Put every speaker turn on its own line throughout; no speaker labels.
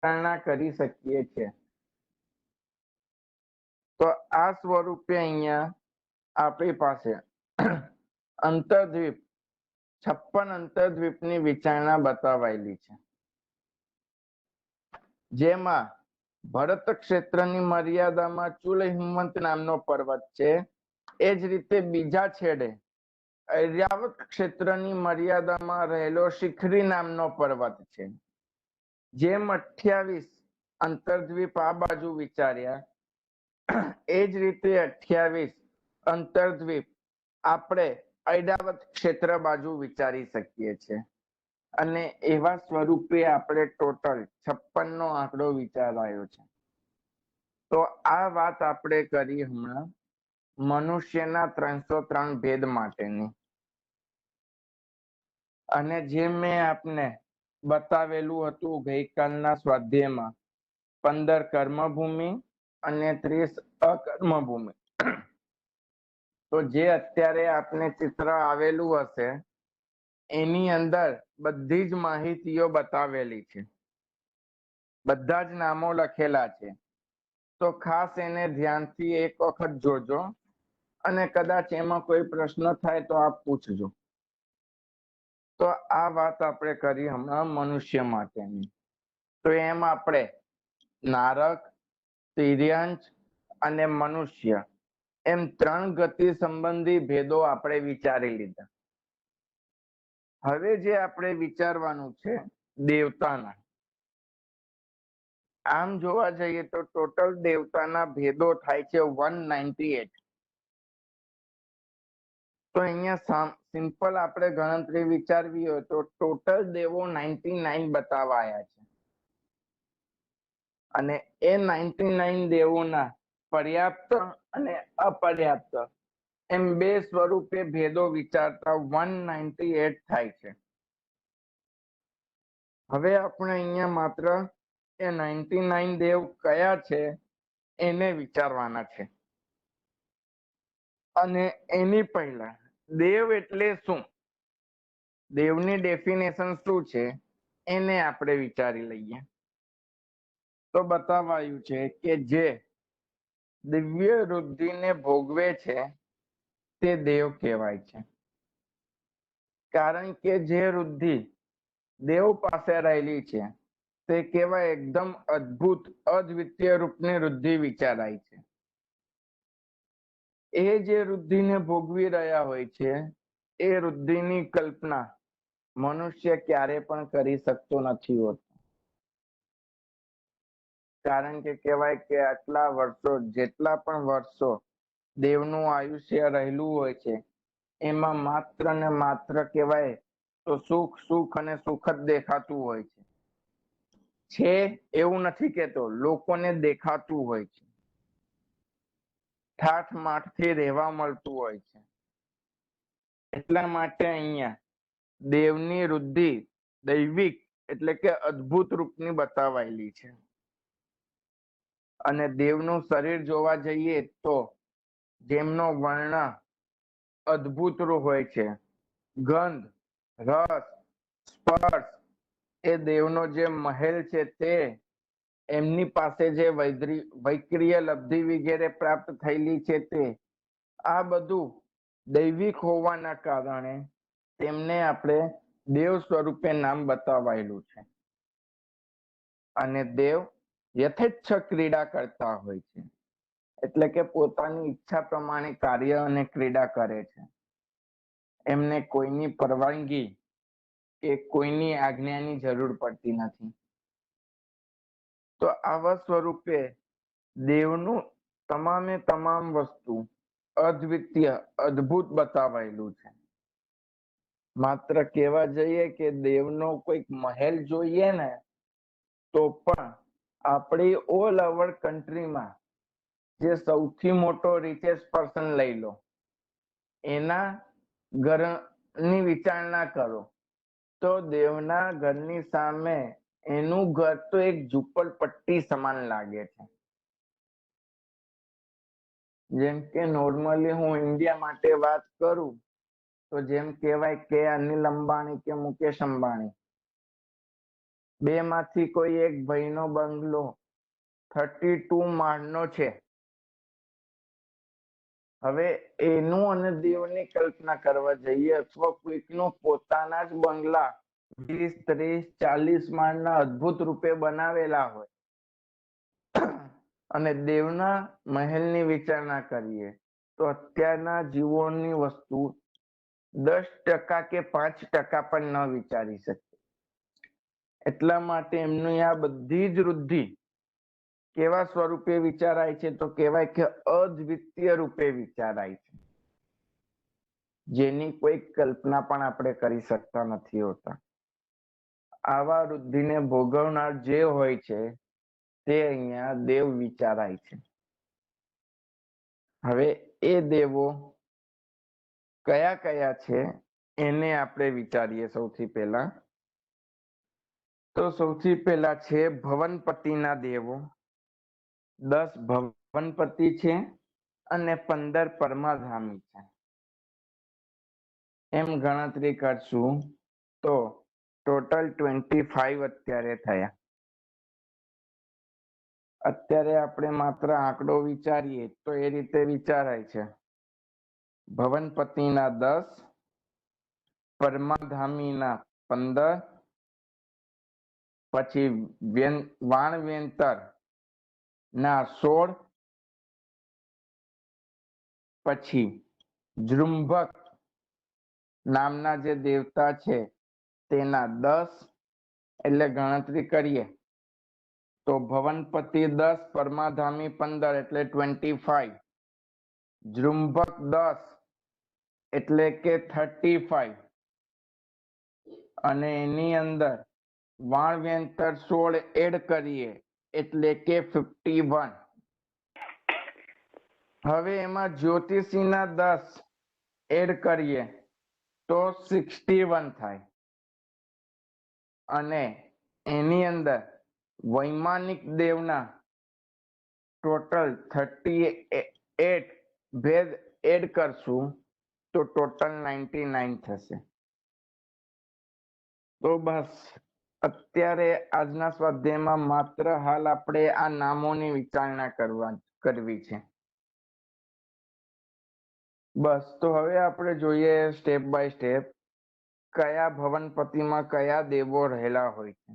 વિચારણા કરી શકીએ છીએ। તો આ સ્વરૂપે અહીંયા આપણી પાસે અંતર્દ્વીપ 56 અંતર્દ્વીપની વિચારણા બતાવાયેલી છે, જેમાં ભરત ક્ષેત્રની મર્યાદામાં ચુલ હિમવંત નામનો પર્વત છે, એ જ રીતે બીજા છેડે ઐરાવત ક્ષેત્રની મર્યાદામાં રહેલો શિખરી નામનો પર્વત છે। જેમ 28 અંતર્દ્વીપ આ બાજુ વિચાર્યા, એ જ રીતે 28 અંતર્દ્વીપ આપણે ઐરાવત ક્ષેત્ર બાજુ વિચારી શકીએ છીએ, અને એવા સ્વરૂપે આપણે ટોટલ 56 નો આંકડો વિચારાયો છે। તો આ વાત આપણે કરી હમણાં મનુષ્યના 303 ભેદ માટેની, અને જે મેં આપને બતાવેલું હતું ગઈકાલના સ્વાધ્યાયમાં 15 કર્મભૂમિ અને 30 અકર્મભૂમિ, તો જે અત્યારે આપને ચિત્ર આવેલું હશે એની અંદર બધી જ માહિતીઓ બતાવેલી છે, બધા જ નામો લખેલા છે। તો ખાસ એને ધ્યાનથી એક વખત જોજો, અને કદાચ એમાં કોઈ પ્રશ્ન થાય તો આપ પૂછજો। તો આ વાત આપણે કરી હમણાં મનુષ્ય માટેની। તો એમ આપણે નારક, તિર્યંચ અને મનુષ્ય એમ 3 ગતિ સંબંધી ભેદો આપણે વિચારી લીધા। હવે જે આપણે વિચારવાનું છે દેવતાના, આમ જોવા જઈએ તો ટોટલ દેવતાના ભેદો થાય છે 198। તો અહીંયા સિમ્પલ આપણે ગણતરી વિચારવી હોય તો ટોટલ દેવો 99 બતાવાયા છે, અને એ 99 દેવોના પર્યાપ્ત અને અપર્યાપ્ત એમ બે સ્વરૂપે ભેદો વિચારતા 198 થાય છે। હવે આપણે અહીંયા માત્ર એ 99 દેવ કયા છે એને વિચારવાના છે, અને એની પહેલા દેવ એટલે શું, દેવની ડેફિનેશન શું છે એને આપણે વિચારી લઈએ। તો બતાવાયું છે કે જે દિવ્ય વૃદ્ધિને ભોગવે છે તે દેવ કહેવાય છે, કારણ કે જે વૃદ્ધિ દેવ પાસે રહેલી છે તે કહેવાય એકદમ અદ્ભુત અદ્વિતીય રૂપની વૃદ્ધિ વિચારાય છે। એ જે વૃદ્ધિને ભોગવી રહ્યા હોય છે એ વૃદ્ધિની કલ્પના મનુષ્ય ક્યારે પણ કરી શકતો નથી હોતો, કારણ કે કહેવાય કે આટલા વર્ષો, જેટલા પણ વર્ષો દેવનું આયુષ્ય રહેલું હોય છે એમાં માત્ર ને માત્ર કહેવાય તો સુખ સુખ અને સુખ જ દેખાતું હોય છે એવું નથી કેતો, લોકોને દેખાતું હોય છે, ઠાઠ માઠથી રહેવા મળતું હોય છે। એટલા માટે અહીંયા દેવની વૃદ્ધિ દૈવિક એટલે કે અદ્ભુત રૂપની બતાવાયેલી છે, અને દેવનું શરીર જોવા જઈએ તો જેમનો વર્ણ અદ્ભુત હોય છે, ગંધ, રસ, સ્પર્શ, એ દેવનો જે મહેલ છે તે, એમની પાસે જે વૈક્રિય લબ્ધિ વગેરે પ્રાપ્ત થયેલી છે તે, આ બધું દૈવિક હોવાના કારણે તેમને આપણે દેવ સ્વરૂપે નામ બતાવાયેલું છે। અને દેવ યથેચ્છ ક્રીડા કરતા હોય છે, એટલે કે પોતાની ઈચ્છા પ્રમાણે કાર્ય અને ક્રીડા કરે છે, એમને કોઈની પરવાનગી કે કોઈની આજ્ઞાની જરૂર પડતી નથી। તો આવા સ્વરૂપે દેવનું તમામે તમામ વસ્તુ અદ્વિતીય અદ્ભુત બતાવાયેલું છે। માત્ર કહેવા જઈએ કે દેવનો કોઈક મહેલ જોઈએ ને તો પણ આપણી ઓલ ઓવર કન્ટ્રીમાં જે સૌથી મોટો રિચેસ્ટ પર્સન લઈ લો, એના ઘરની વિચારણા કરો તો દેવના ઘરની સામે એનું ઘર તો એક ઝૂંપડપટ્ટી સમાન લાગે છે। જેમ કે નોર્મલી હું ઇન્ડિયા માટે વાત કરું તો જેમ કહેવાય કે અનિલ અંબાણી કે મુકેશ અંબાણી, બે માંથી કોઈ એક ભાઈનો બંગલો 32 માળનો છે. હવે એનું અને દેવની કલ્પના કરવા જઈએ અથવા કોઈકનો પોતાના જ બંગલા 20, 30, 40 માળના અદ્ભુત રૂપે બનાવેલા હોય અને દેવના મહેલની વિચારણા કરીએ તો અત્યારના જીવોની વસ્તુ 10% કે 5% પણ ન વિચારી શકે. એટલા માટે એમની આ બધી જ વૃદ્ધિ કેવા સ્વરૂપે વિચારાય છે તો કહેવાય કે અદ્વિતીય રૂપે વિચારાય છે, જેની કોઈ કલ્પના પણ આપણે કરી શકતા નથી હોતા. આવા વૃદ્ધિને ભોગવનાર જે હોય છે તે અહીંયા દેવ વિચારાય છે. હવે એ દેવો કયા કયા છે એને આપણે વિચારીએ. સૌથી પહેલા તો સૌથી પહેલા છે ભવનપતિના દેવો. 10 ભવનપતિ છે અને 15 પરમાધામી છે. એમ ગણતરી કરશું તો ટોટલ 25 અત્યારે થયા. અત્યારે આપણે માત્ર આંકડો વિચારીએ તો એ રીતે વિચારાય છે. ભવનપતિના 10, પરમાધામીના 15, પછી વાણવેંતર ના 16, પછી જૃંભક નામના જે દેવતા છે તેના 10, એટલે ગણતરી કરીએ તો ભવનપતિ 10, પરમાધામી 15 એટલે 25, જૃંભક 10 એટલે કે 35 અને એની અંદર વાણવેંતર 16 એડ કરીએ એટલે કે 51. હવે એમાં જ્યોતિષીના 10 એડ કરીએ તો 61 થાય અને એની અંદર વૈમાનિક દેવના ટોટલ 38 ભેદ એડ કરશું તો ટોટલ 99 થશે. તો બસ અત્યારે આજના સ્વાધ્યાયમાં માત્ર હાલ આપણે આ નામોની વિચારણા કરવી છે. બસ તો હવે આપણે જોઈએ સ્ટેપ બાય સ્ટેપ કયા ભવનપતિમાં કયા દેવો રહેલા હોય છે.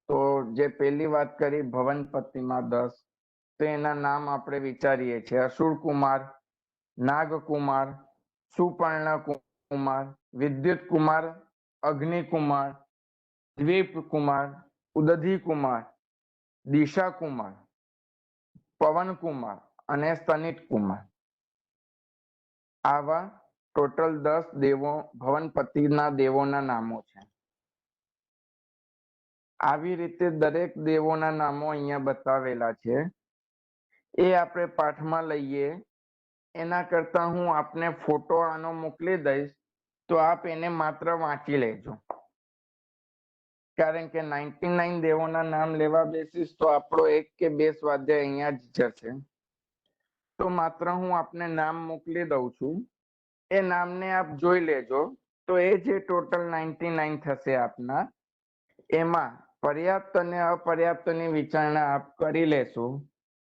તો જે પહેલી વાત કરી ભવનપતિમાં 10, તો એના નામ આપણે વિચારીએ છીએ. અસુર કુમાર, નાગકુમાર, સુપર્ણ કુમાર, વિદ્યુત કુમાર, અગ્નિ કુમાર, દ્વીપ કુમાર, ઉદધી કુમાર, દિશા કુમાર, પવન કુમાર અને સ્તનિત કુમાર. આવા ટોટલ 10 દેવો ભવનપતિના દેવોના નામો છે. આવી રીતે દરેક દેવોના નામો અહીંયા બતાવેલા છે. એ આપણે પાઠમાં લઈએ એના કરતા હું આપને ફોટો આનો મોકલી દઈશ તો આપ એને માત્ર વાંચી લેજો. કારણ કે 99 દેવોના નામ લેવા બેસીશ તો આપણો 1 કે 2 સ્વાધ્યાય અહીંયા જ જશે. તો માત્ર હું આપને નામ મોકલી દઉં છું, એ નામને આપ જોઈ લેજો. તો એ જે ટોટલ 99 થશે આપના, એમાં પર્યાપ્ત અને અપર્યાપ્તની વિચારણા આપ કરી લેશો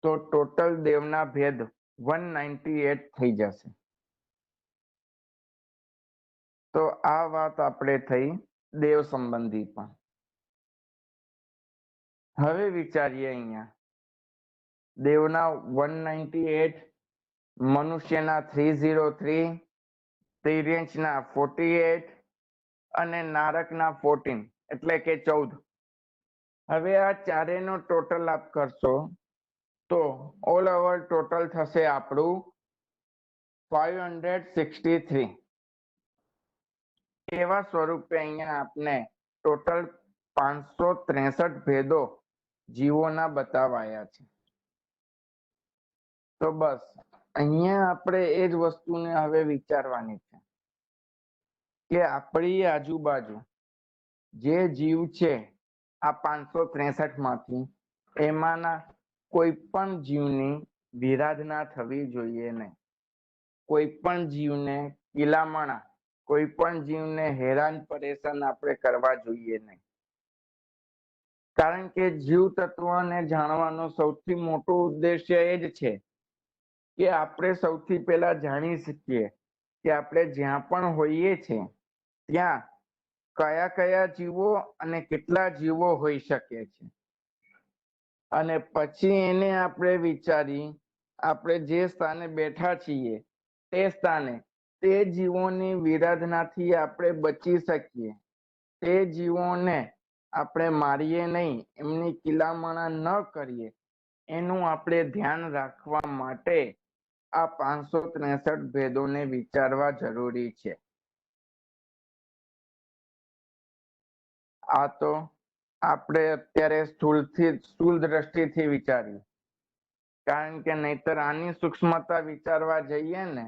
તો ટોટલ દેવના ભેદ 198 થઈ જશે. તો આ વાત આપણે થઈ દેવ સંબંધી. પણ હવે વિચારીએ અહીંયા દેવના 198, મનુષ્યના 303, તિર્યંચના 48 અને નારકના 14 એટલે કે 14. હવે આ ચારેયનો ટોટલ આપ કરશો તો ઓલ ઓવર ટોટલ થશે આપણું 563. એવા સ્વરૂપે અહીંયા આપને ટોટલ 563 ભેદો જીવોના બતાવાયા છે. તો બસ અહીંયા આપણે એ જ વસ્તુને હવે વિચારવાની છે કે આપણી આજુબાજુ જે જીવ છે આ 563 માંથી, એમાંના કોઈ પણ જીવની વિરાધના થવી જોઈએ નહીં. કોઈ પણ જીવને કિલામણા કોઈ પણ જીવને હેરાન પરેશાન આપણે કરવા જોઈએ નહીં, કારણ કે જીવ તત્વને જાણવાનો સૌથી મોટો ઉદ્દેશ્ય એ જ છે કે આપણે સૌથી પહેલા જાણી શકીએ કે આપણે જ્યાં પણ હોઈએ છીએ ત્યાં કયા કયા જીવો અને કેટલા જીવો હોઈ શકે છે, અને પછી એને આપણે વિચારી આપણે જે સ્થાને બેઠા છીએ તે સ્થાને તે જીવોની વિરાધનાથી આપણે બચી શકીએ, તે જીવોને આપણે મારીએ નહીં, એમની કિલામણા ન કરીએ, એનું આપણે ધ્યાન રાખવા માટે આ 563 ભેદોને વિચારવા જરૂરી છે. આ તો આપણે અત્યારે સ્થૂળ દ્રષ્ટિથી વિચારીએ, કારણ કે નહીતર આની સૂક્ષ્મતા વિચારવા જઈએ ને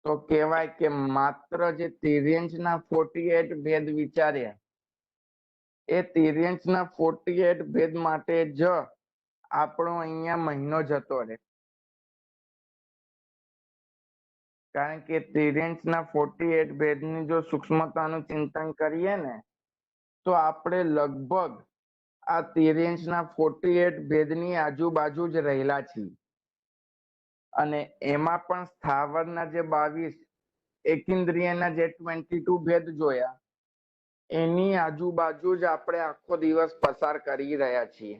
તો કહેવાય કે માત્ર જે 13 ભેદ વિચાર્યા એ 13 ભેદ માટે જ આપણો અહીંયા મહિનો જતો રહે, કારણ કે 13 ભેદની જો સૂક્ષ્મતાનું ચિંતન કરીએ ને તો આપણે લગભગ આ 13 ભેદની આજુબાજુ જ રહેલા છીએ, અને એમાં પણ સ્થાવરના જે 22, એકેન્દ્રિયના જે 22 ભેદ જોયા એની આજુબાજુ જ આપણે આખો દિવસ પસાર કરી રહ્યા છીએ.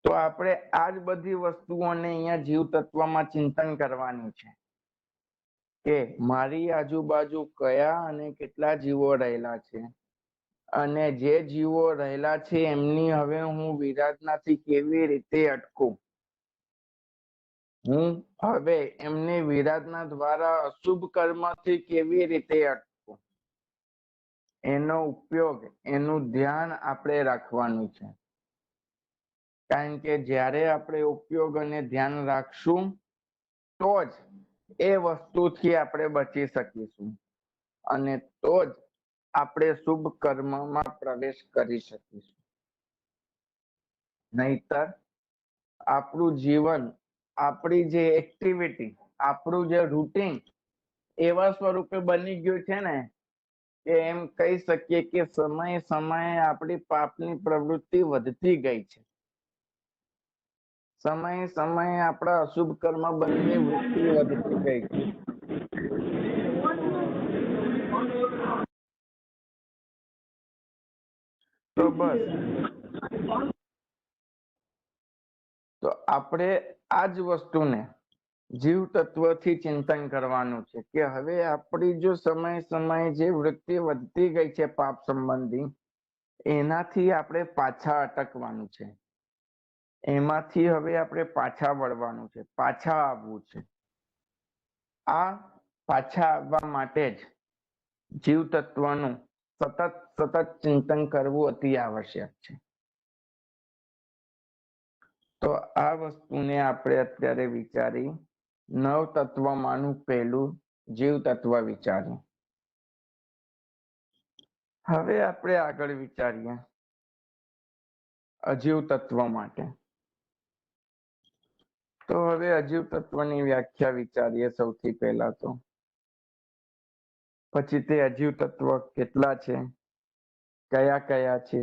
તો આપણે આ જ બધી વસ્તુઓને અહીંયા જીવ તત્વમાં ચિંતન કરવાની છે કે મારી આજુબાજુ કયા અને કેટલા જીવો રહેલા છે, અને જે જીવો રહેલા છે એમની હવે હું વિરાધનાથી કેવી રીતે અટકું, હું હવે એમની વિરાધના દ્વારા અશુભ કર્મથી કેવી રીતે અટકું, એનો ઉપયોગ, એનું ધ્યાન આપણે રાખવાનું છે, કારણ કે જ્યારે આપણે ઉપયોગ અને ધ્યાન રાખશું તો જ એ વસ્તુથી આપણે બચી શકીશું, અને તો જ આપણે શુભ કર્મમાં પ્રવેશ કરી શકીશું. નહીતર આપણું જીવન, આપણી જે એક્ટિવિટી, આપણું જે રૂટીન એવા સ્વરૂપે બની ગયું છે ને કે એમ કહી શકીએ કે સમયે સમયે આપણી પાપની પ્રવૃત્તિ વધતી ગઈ છે, સમયે સમયે આપણા અશુભ કર્મ બંધની વૃત્તિ વધતી ગઈ છે. તો બસ, તો આપણે આ જ વસ્તુને જીવ તત્વથી ચિંતન કરવાનું છે કે હવે આપણી જો સમય સમયે જે વૃત્તિ વધતી ગઈ છે પાપ સંબંધી, એનાથી આપણે પાછા અટકવાનું છે, એમાંથી હવે આપણે પાછા વળવાનું છે, પાછા આવવું છે. આ પાછા આવવા માટે જ જીવ તત્વનું સતત ચિંતન કરવું અતિ આવશ્યક છે. તો આ વસ્તુને આપણે અત્યારે વિચારી 9 તત્વમાંનું પહેલું જીવ તત્વ વિચાર્યું. હવે આપણે આગળ વિચારીએ અજીવ તત્વ માટે. તો હવે અજીવ તત્વની વ્યાખ્યા વિચારીએ સૌથી પહેલા તો, પછી તે અજીવ તત્વ કેટલા છે, કયા કયા છે,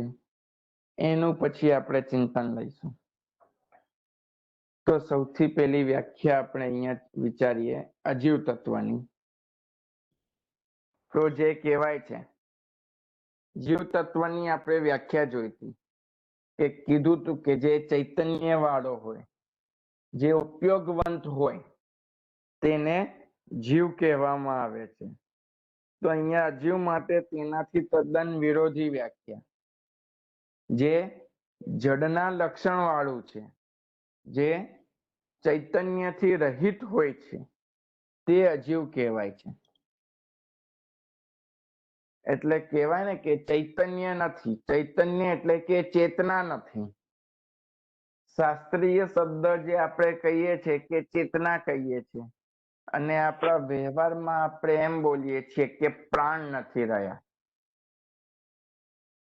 એનું પછી આપણે ચિંતન લઈશું. તો સૌથી પહેલી વ્યાખ્યા આપણે અહીંયા વિચારીએ અજીવ તત્વની. તો જે કહેવાય છે, જીવ તત્વની આપણે વ્યાખ્યા જોઈ હતી કે કીધું તું કે જે ચૈતન્ય વાળો હોય, જે ઉપયોગવંત હોય તેને જીવ કહેવામાં આવે છે. તો અહીંયા અજીવ માટે તેનાથી તદ્દન વિરોધી વ્યાખ્યા, જે જડના લક્ષણ વાળું છે, જે ચૈતન્યથી રહિત હોય છે, તે અજીવ કહેવાય છે. એટલે કહેવાય ને કે ચૈતન્ય નથી, ચૈતન્ય એટલે કે ચેતના નથી. શાસ્ત્રીય શબ્દ જે આપણે કહીએ છીએ કે ચેતના કહીએ છીએ, અને આપણા વ્યવહારમાં આપણે એમ બોલીએ છીએ કે પ્રાણ નથી રહ્યા.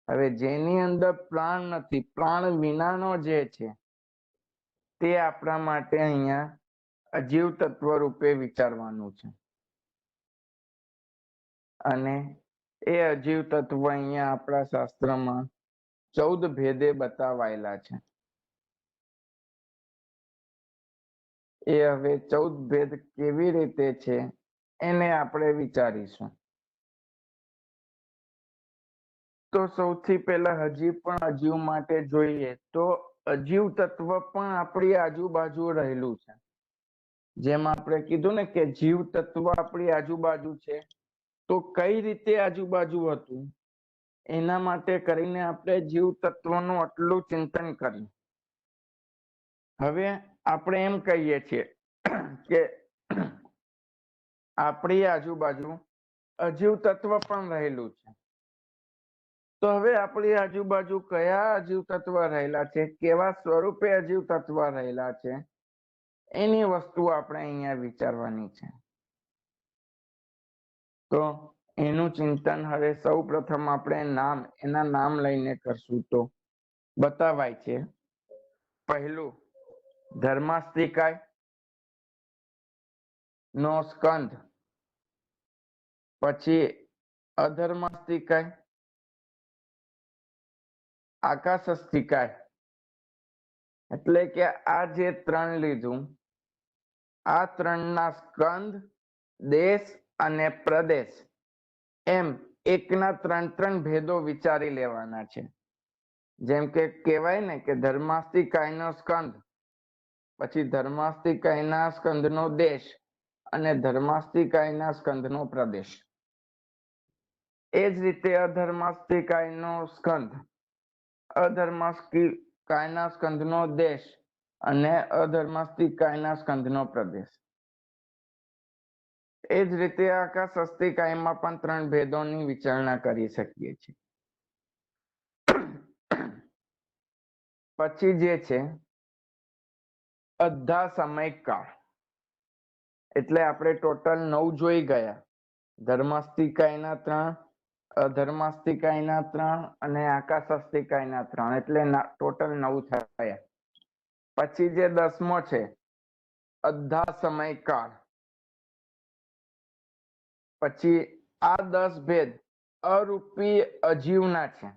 હવે જેની અંદર પ્રાણ નથી, પ્રાણ વિનાનો જે છે તે આપણા માટે અહીંયા અજીવ તત્વ રૂપે વિચારવાનું છે. અને એ અજીવ તત્વ અહીંયા આપણા શાસ્ત્રમાં 14 ભેદે બતાવાયેલા છે. એ હવે 14 ભેદ કેવી રીતે છે એને આપણે વિચારીશું. તો સૌથી પહેલા હજી પણ અજીવ માટે જોઈએ તો અજીવ તત્વ પણ આપણી આજુબાજુ રહેલું છે. જેમ આપણે કીધું ને કે જીવ તત્વ આપણી આજુબાજુ છે, તો કઈ રીતે આજુબાજુ હતું એના માટે કરીને આપણે જીવ તત્વનું આટલું ચિંતન કર્યું. હવે આપણે એમ કહીએ છીએ કે આપણી આજુબાજુ અજીવ તત્વ પણ રહેલું છે. તો હવે આપણી આજુબાજુ કયા અજીવ તત્વ રહેલા છે, કેવા સ્વરૂપે અજીવ તત્વ રહેલા છે, એની વસ્તુ આપણે અહીંયા વિચારવાની છે. તો એનું ચિંતન હવે સૌ પ્રથમ આપણે એના નામ લઈને કરશું. તો બતાવાય છે પહેલું ધર્માસ્તિકાય નો સ્કંધ, પછી અધર્માસ્તિકાય, આકાશસ્તિકાય, એટલે કે આ જે ત્રણ લીધું, આ ત્રણના સ્કંધ, દેશ અને પ્રદેશ એમ એકના 3 ભેદો વિચારી લેવાના છે. જેમ કે કહેવાય ને કે ધર્માસ્તિકાયનો સ્કંધ, પછી ધર્માસ્તિકાયના સ્કંધનો દેશ અને ધર્માસ્તિકાયના સ્કંધનો પ્રદેશ. એ જ રીતે અધર્માસ્તિકાયનો સ્કંધ, અધર્માસ્તિકાયના સ્કંધનો દેશ અને અધર્માસ્તિકાયના સ્કંધનો પ્રદેશ. એ જ રીતે આકાશસ્તિકાયમાં પણ 3 ભેદોની વિચારણા કરી શકીએ છીએ. પછી જે છે અધ્ધા સમયકાળ, એટલે આપણે ટોટલ 9 જોઈ ગયા. ધર્માસ્તિકાયના 3, અધર્માસ્તિકાયના 3 અને આકાશસ્તિકાયના 3, એટલે ટોટલ 9 થયા. પછી જે 10મો છે અધ્ધા સમયકાળ. પછી આ 10 ભેદ અરૂપી અજીવના છે,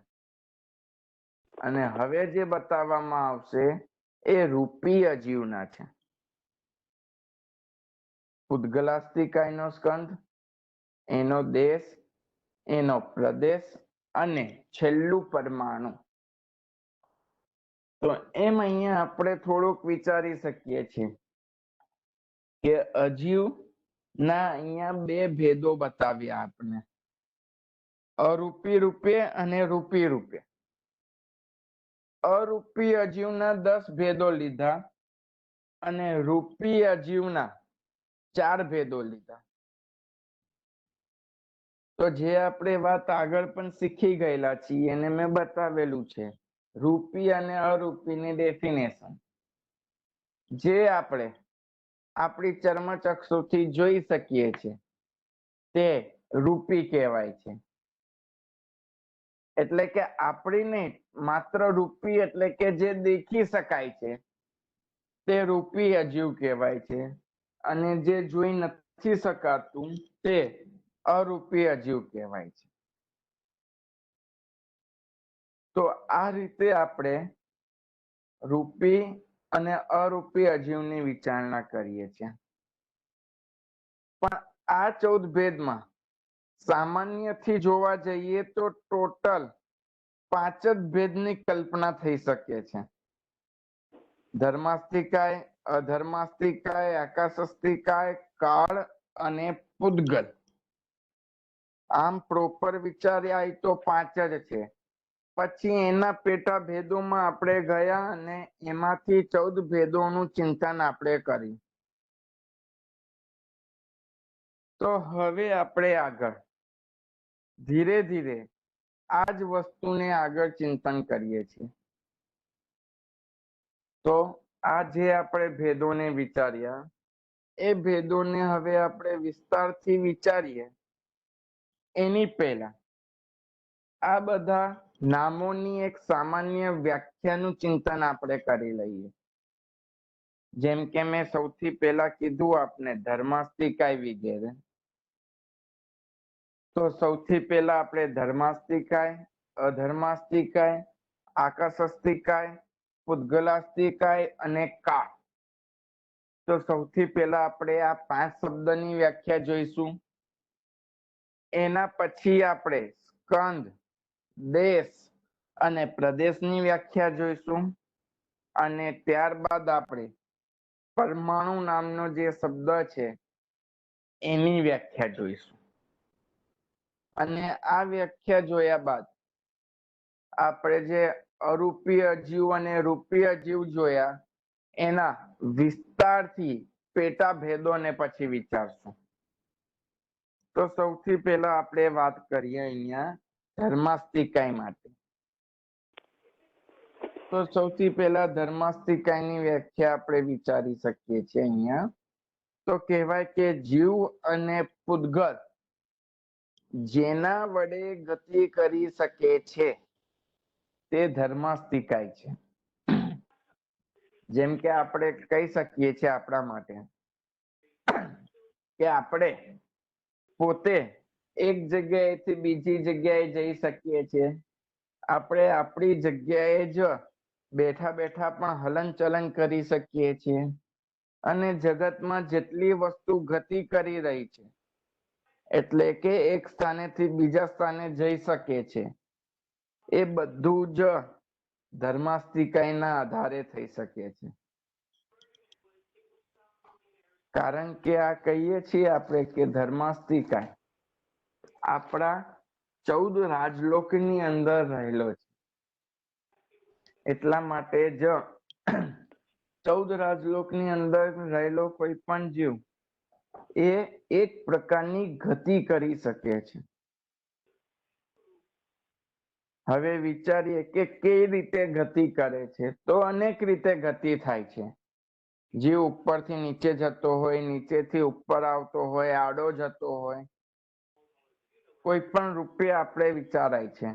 અને હવે જે બતાવવામાં આવશે એ રૂપી અજીવના છે. ઉદ્ગલાસ્તિકાયનો સ્કંધ, એનો દેશ, એનો પ્રદેશ અને છેલ્લું પરમાણુ. તો એમ અહીંયા આપણે થોડુંક વિચારી શકીએ છીએ કે અજીવ ના અહીંયા 2 ભેદો બતાવ્યા આપણે, અરૂપી રૂપે અને રૂપી રૂપે. અરૂપી અજીવના 10 ભેદો લીધા અને રૂપી અજીવના 4 ભેદો લીધા. તો જે આપણે વાત આગળ પણ શીખી ગયેલા છીએ એને મેં બતાવેલું છે, રૂપી અને અરૂપીની ડેફિનેશન. જે આપણે આપણી ચર્મચક્ષુથી જોઈ શકીએ છીએ તે રૂપી કહેવાય છે. એટલે કે આપણીને માત્ર રૂપી એટલે કે જે દેખી શકાય છે તે રૂપી અજીવ કહેવાય છે, અને જે જોઈ નથી શકાતું તે અરૂપી અજીવ કહેવાય છે. તો આ રીતે આપણે રૂપી અને અરૂપી અજીવની વિચારણા કરીએ છીએ. પણ આ 14 ભેદમાં સામાન્યથી જોવા જઈએ તો ટોટલ 5 જ ભેદની કલ્પના થઈ શકે છે. ધર્માસ્તિકાય, અધર્માસ્તિકાય, આકાશસ્તિકાય, કાળ અને પૂદગલ. આમ પ્રોપર વિચાર્યા તો 5 જ છે. પછી એના પેટા ભેદોમાં આપણે ગયા અને એમાંથી 14 ભેદોનું ચિંતન આપણે કર્યું. તો હવે આપણે આગળ ધીરે ધીરે આ જ વસ્તુને આગળ ચિંતન કરીએ છીએ. તો આ જે આપણે ભેદોને વિચાર્યા એ ભેદોને હવે આપણે વિસ્તારથી વિચારીએ એની પહેલા આ બધા નામોની એક સામાન્ય વ્યાખ્યાનું ચિંતન આપણે કરી લઈએ. જેમ કે મેં સૌથી પહેલા કીધું આપને ધર્માસ્તિકાય વગેરે. તો સૌથી પહેલા આપણે ધર્માસ્તિકાય, અધર્માસ્તિકાય, આકાશાસ્તિકાય, પૂદગલાસ્તિકાય અને કાળ. તો સૌથી પહેલા આપણે આ 5 શબ્દની વ્યાખ્યા જોઈશું. એના પછી આપણે સ્કંદ, દેશ અને પ્રદેશની વ્યાખ્યા જોઈશું અને ત્યારબાદ આપણે પરમાણુ નામનો જે શબ્દ છે એની વ્યાખ્યા જોઈશું. અને આ વ્યાખ્યા જોયા બાદ આપણે જે અરૂપી અજીવ અને રૂપી અજીવ જોયા એના વિસ્તારથી પેટા ભેદોને પછી વિચારશું. તો સૌથી પહેલા આપણે વાત કરીએ અહીંયા ધર્માસ્તિકાય માટે. તો સૌથી પહેલા ધર્માસ્તિકાયની વ્યાખ્યા આપણે વિચારી શકીએ છીએ અહીંયા. તો કહેવાય કે જીવ અને પૂદગલ જેના વડે ગતિ કરી શકે છે તે ધર્માસ્તિકાય છે. જેમ કે આપણે કહી શકીએ છીએ આપણા માટે કે આપણે પોતે એક જગ્યાએથી બીજી જગ્યાએ જઈ શકીએ છીએ. આપણે આપણી જગ્યાએ જ બેઠા બેઠા પણ હલન ચલન કરી શકીએ છીએ અને જગતમાં જેટલી વસ્તુ ગતિ કરી રહી છે એટલે કે એક સ્થાનેથી બીજા સ્થાને જઈ શકે છે એ બધું જ ધર્માસ્તિકાયના આધારે થઈ શકે છે. કારણ કે આ કહીએ છીએ આપણે કે ધર્માસ્તિકાય આપણા 14 રાજલોકની અંદર રહેલો છે. એટલા માટે જ 14 રાજલોકની અંદર રહેલો કોઈ પણ જીવ એ એક પ્રકારની ગતિ કરી શકે છે. હવે વિચારીએ કે કઈ રીતે ગતિ કરે છે. તો અનેક રીતે ગતિ થાય છે. જીવ ઉપરથી નીચે જતો હોય, નીચેથી ઉપર આવતો હોય, આડો જતો હોય, કોઈ પણ રૂપે આપણે વિચારાય છે.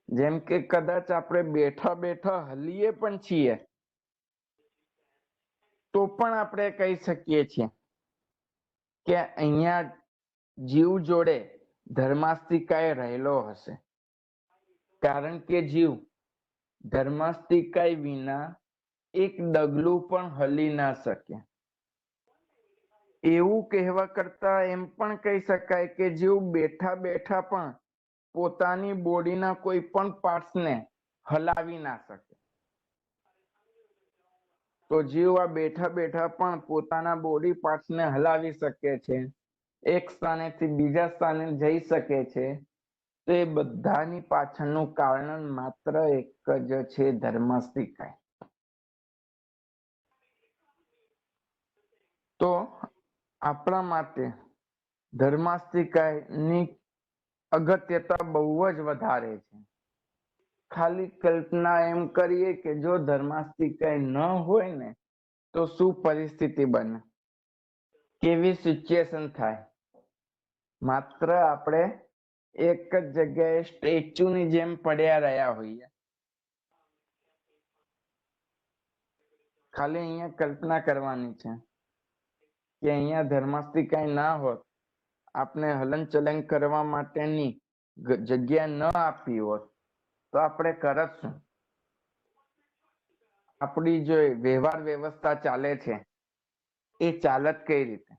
જેમ કે કદાચ આપણે બેઠા બેઠા હલીએ પણ છીએ તો પણ આપણે કહી શકીએ છીએ કે અહીંયા જીવ જોડે ધર્માસ્તિકાય રહેલો હશે. કારણ કે જીવ ધર્માસ્તિકાય વિના એક ડગલું પણ હલી ના શકે. એવું કહેવા કરતા એમ પણ કહી શકાય કે જીવ બેઠા બેઠા પણ પોતાની બોડીના કોઈ પણ પાર્ટ્સને હલાવી ના શકે. તો જીવ આ બેઠા બેઠા પણ પોતાના બોડી પાર્ટ્સને હલાવી શકે છે, એક સ્થાનેથી બીજા સ્થાને જઈ શકે છે. તો એ બધાની પાછળનું કારણ માત્ર એક જ છે, ધર્માસ્તિકાય. તો આપણા માટે ધર્માસ્તિકાયની અગત્યતા બહુ જ વધારે છે. ખાલી કલ્પના એમ કરીએ કે જો ધર્માસ્તિકાય ન હોય ને તો શું પરિસ્થિતિ બને, કેવી સિચ્યુએશન થાય. માત્ર આપણે એક જ જગ્યાએ સ્ટેચ્યુની જેમ પડ્યા રહ્યા હોઈએ. ખાલી અહીંયા કલ્પના કરવાની છે કે અહીંયા ધર્માસ્તિકાય ના હોત, આપણે હલન ચલન કરવા માટેની જગ્યા ન આપી હોત તો આપણે કરત શું? આપણી જે વ્યવહાર વ્યવસ્થા ચાલે છે એ ચાલત કઈ રીતે?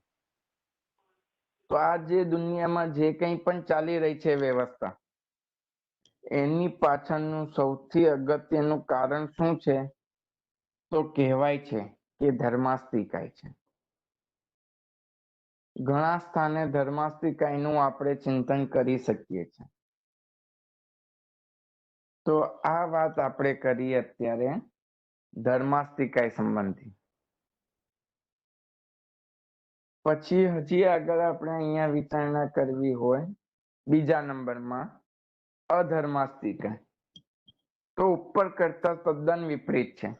તો આ જે દુનિયામાં જે કંઈ પણ ચાલી રહી છે વ્યવસ્થા, એની પાછળનું સૌથી અગત્યનું કારણ શું છે? તો કહેવાય છે કે ધર્માસ્તિકાય છે. ઘણા સ્થાને ધર્માસ્તિકાયનું આપણે ચિંતન કરી શકીએ છીએ. તો આ વાત આપણે કરી અત્યારે ધર્માસ્તિકાય સંબંધી. પછી હજી આગળ આપણે અહીંયા વિચારણા કરવી હોય બીજા નંબરમાં અધર્માસ્તિકાય. તો ઉપર કરતા તદ્દન વિપરીત છે.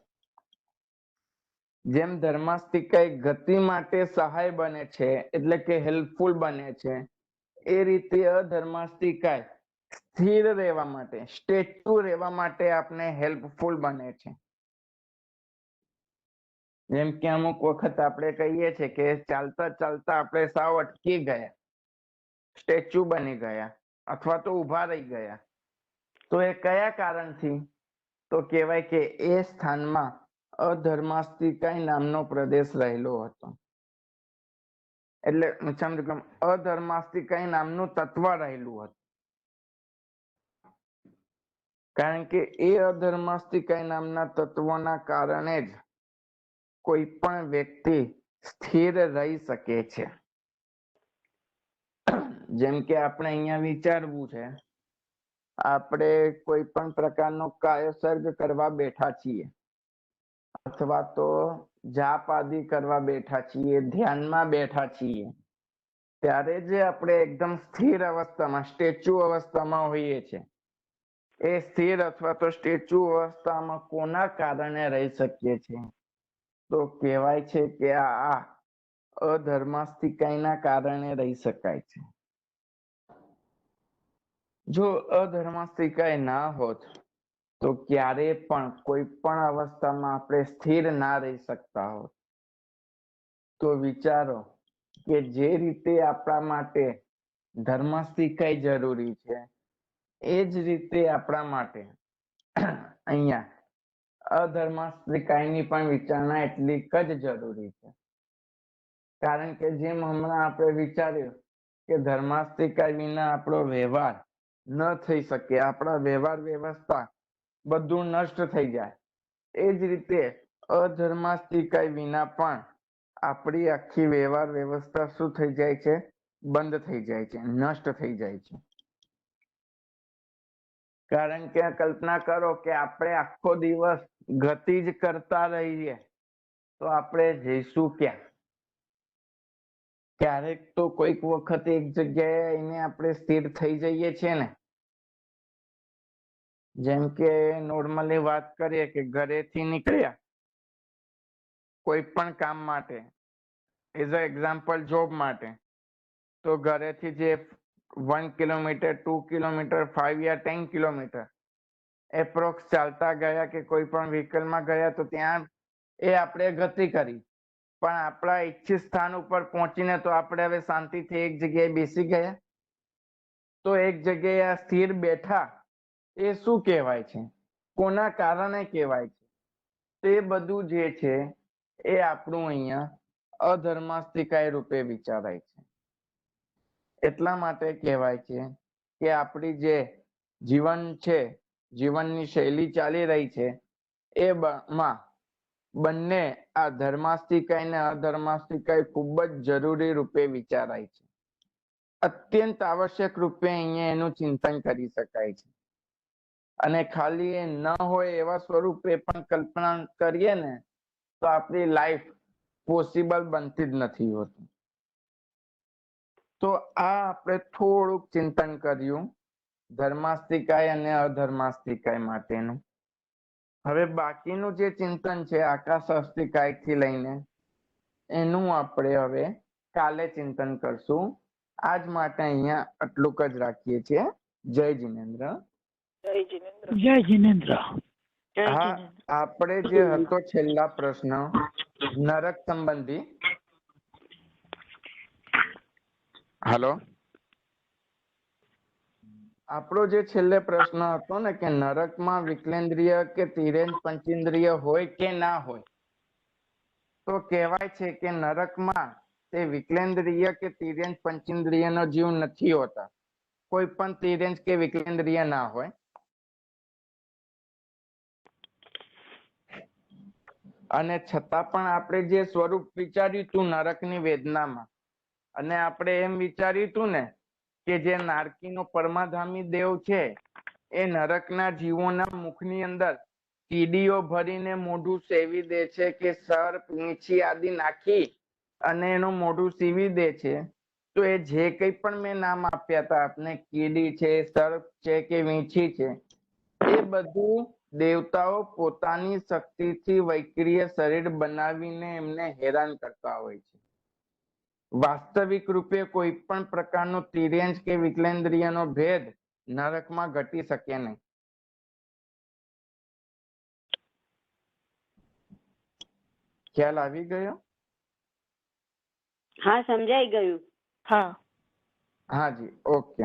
જેમ ધર્માસ્તિકાય ગતિ માટે સહાય બને છે એટલે કે હેલ્પફુલ બને છે, એ રીતે અધર્માસ્તિકાય સ્થિર રહેવા માટે, સ્ટેચ્યુ રહેવા માટે આપણે હેલ્પફુલ બને છે. જેમ કે અમુક વખત આપણે કહીએ છીએ કે ચાલતા ચાલતા આપણે સાવ અટકી ગયા, સ્ટેચ્યુ બની ગયા અથવા તો ઊભા રહી ગયા. તો એ કયા કારણથી? તો કહેવાય કે એ સ્થાનમાં અધર્માસ્તિકાઈ નામનો પ્રદેશ રહેલો હતો. એટલે અધર્માસ્તિકાઈ નામનું તત્વ રહેલું હતું. કારણ કે એ અધર્માસ્તિકાઈ નામના તત્વના કારણે જ કોઈ પણ વ્યક્તિ સ્થિર રહી શકે છે. જેમ કે આપણે અહીંયા વિચારવું છે, આપણે કોઈ પણ પ્રકારનો કાયસર્ગ કરવા બેઠા છીએ અથવા તો જાપ આદિ કરવા બેઠા છીએ, ધ્યાનમાં બેઠા છીએ, ત્યારે જે આપણે એકદમ સ્થિર અવસ્થામાં સ્ટેચ્યુ અવસ્થામાં હોઈએ છીએ. એ સ્થિર અથવા તો સ્ટેચ્યુ અવસ્થામાં કોના કારણે રહી શકીએ છીએ? તો કહેવાય છે કે આ અધર્માસ્તિકાઈના કારણે રહી શકાય છે. જો અધર્માસ્તિકાઈ ના હોત તો ક્યારે પણ કોઈ પણ અવસ્થામાં આપણે સ્થિર ના રહી શકતા હોત. તો વિચારો કે જે રીતે આપણા માટે ધર્માસ્તિકાઈ જરૂરી છે, એ જ રીતે આપણા માટે અહીંયા અધર્માસ્તિકાઈની પણ વિચારણા એટલી જ જરૂરી છે. કારણ કે જેમ હમણાં આપણે વિચાર્યું કે ધર્માસ્તિકાઈ વિના આપણો વ્યવહાર ન થઈ શકે, આપણા વ્યવહાર વ્યવસ્થા બધું નષ્ટ થઈ જાય, એ જ રીતે અધર્માસ્તિકાઈ વિના પણ આપણી આખી વ્યવહાર વ્યવસ્થા શું થઈ જાય છે? બંધ થઈ જાય છે, નષ્ટ થઈ જાય છે. કારણ કે કલ્પના કરો કે આપણે આખો દિવસ ગતિ જ કરતા રહીએ તો આપણે જઈશું ક્યાં? ક્યારેક તો કોઈક વખત એક જગ્યાએ આવીને આપણે સ્થિર થઈ જઈએ છીએ ને. જેમ કે નોર્મલી વાત કરીએ કે ઘરેથી નીકળ્યા કોઈ પણ કામ માટે, એઝ અ એક્ઝામ્પલ જોબ માટે, તો ઘરેથી જે 1 કિલોમીટર, 2 કિલોમીટર, 5 યા 10 કિલોમીટર એપ્રોક્સ ચાલતા ગયા કે કોઈ પણ વ્હીકલમાં ગયા તો ત્યાં એ આપણે ગતિ કરી, પણ આપણા ઈચ્છિત સ્થાન ઉપર પહોંચીને તો આપણે હવે શાંતિથી એક જગ્યાએ બેસી ગયા. તો એક જગ્યાએ સ્થિર બેઠા એ શું કહેવાય છે? કોના કારણે કહેવાય છે? તે બધું જે છે એ આપણું અહીંયા અધર્માસ્તિકાઈ રૂપે વિચારાય છે. એટલા માટે કહેવાય છે કે આપણી જે જીવન છે, જીવનની શૈલી ચાલી રહી છે, એમાં બંને આ ધર્માસ્તિકાઈ અને અધર્માસ્તિકાઈ ખૂબ જ જરૂરી રૂપે વિચારાય છે. અત્યંત આવશ્યક રૂપે અહીંયા એનું ચિંતન કરી શકાય છે. અને ખાલી એ ન હોય એવા સ્વરૂપે પણ કલ્પના કરીએ ને તો આપણી લાઈફ પોસિબલ બનતી જ નથી હોતી. તો આ આપણે થોડુંક ચિંતન કર્યું ધર્માસ્તિકાઈ અને અધર્માસ્તિકાઈ માટેનું. હવે બાકીનું જે ચિંતન છે આકાશાસ્તિકાઈ થી લઈને એનું આપણે હવે કાલે ચિંતન કરશું. આજ માટે અહીંયા આટલું જ રાખીએ છીએ. જય જિનેન્દ્ર.
જય જિનેન્દ્ર.
જય જિનેન્દ્ર.
હા, આપણે જે હતો છેલ્લા પ્રશ્ન નરક સંબંધી. હાલો, આપણો જે છેલ્લે પ્રશ્ન હતો ને કે નરકમાં વિકલેન્દ્રિય કે તિર્યંચ પંચેન્દ્રિય હોય કે ના હોય, તો કહેવાય છે કે નરકમાં તે વિકલેન્દ્રિય કે તિર્યંચ પંચેન્દ્રિયનો જીવ નથી હોતા. કોઈ પણ તિર્યંચ કે વિકલેન્દ્રિય ના હોય. અને છતાં પણ આપણે જે સ્વરૂપ વિચાર્યું હતું નરકની વેદનામાં, અને આપણે એમ વિચાર્યું હતું ને કે જે નારકીનો પરમાધામી દેવ છે એ નરકના જીવોના મુખની અંદર કીડીઓ ભરીને મોઢું સેવી દે છે કે સર્પ, વીંછી આદિ નાખી અને એનું મોઢું સીવી દે છે. તો એ જે કંઈ પણ મેં નામ આપ્યા હતા આપને, કીડી છે, સર્પ છે કે વીંછી છે, એ બધું દેવતાઓ પોતાની શક્તિથી વૈક્રિય શરીર બનાવીને એમને હેરાન કરતા હોય છે. વાસ્તવિક રૂપે કોઈ પણ પ્રકારનો તિર્યંચ કે વિકલેન્દ્રિયનો ભેદ નરકમાં ઘટી શકે નહીં. ખ્યાલ આવી ગયો?
હા, સમજાઈ ગયું.
હા.
હાજી, ઓકે.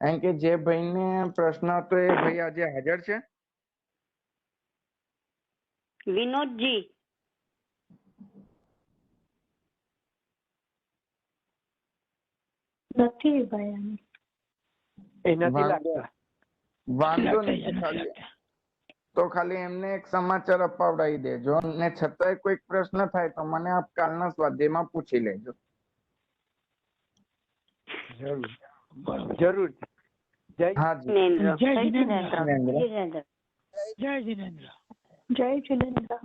એમ કે જે ભાઈને પ્રશ્ન હતો એ ભાઈ આજે હાજર છે?
વિનોદજી.
નથી ભાઈ,
એ નથી
વાંધો
લાગતા.
વાંધો નહીં. તો ખાલી એમને એક સમાચાર અપાવડાવી દેજો ને છતાંય કોઈક પ્રશ્ન થાય તો મને આપ કાલના સ્વાધ્યાયમાં પૂછી લેજો.
જરૂર જરૂર. જય
હાજી.
જિનેન્દ્ર.
જય
જય
જિનેન્દ્ર.
જિનેન્દ્ર.
જિનેન્દ્ર.
જિનેન્દ્ર.
જય જિનેન્દ્ર. જય જિનેન્દ્ર.